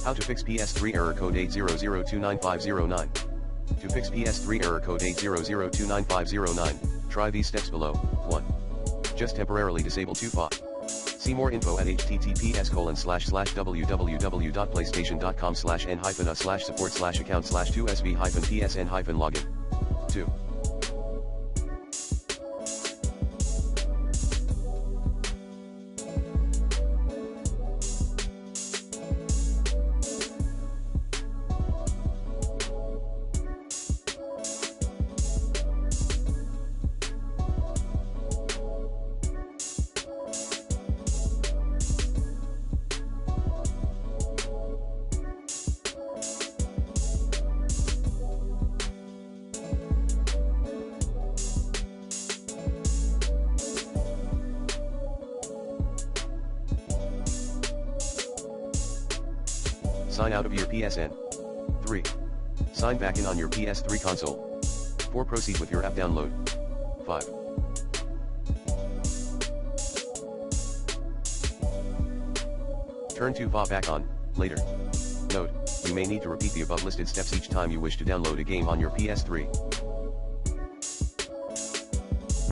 How to fix PS3 error code 800295009. To fix PS3 error code 800295009, try these steps below. 1. Just temporarily disable 2FA. See more info at https://www.playstation.com/n-a/support/account/2sv-psn-login. 2. Sign out of your PSN. 3. Sign back in on your PS3 console. 4. Proceed with your app download. 5. Turn 2FA back on, later. Note, you may need to repeat the above listed steps each time you wish to download a game on your PS3.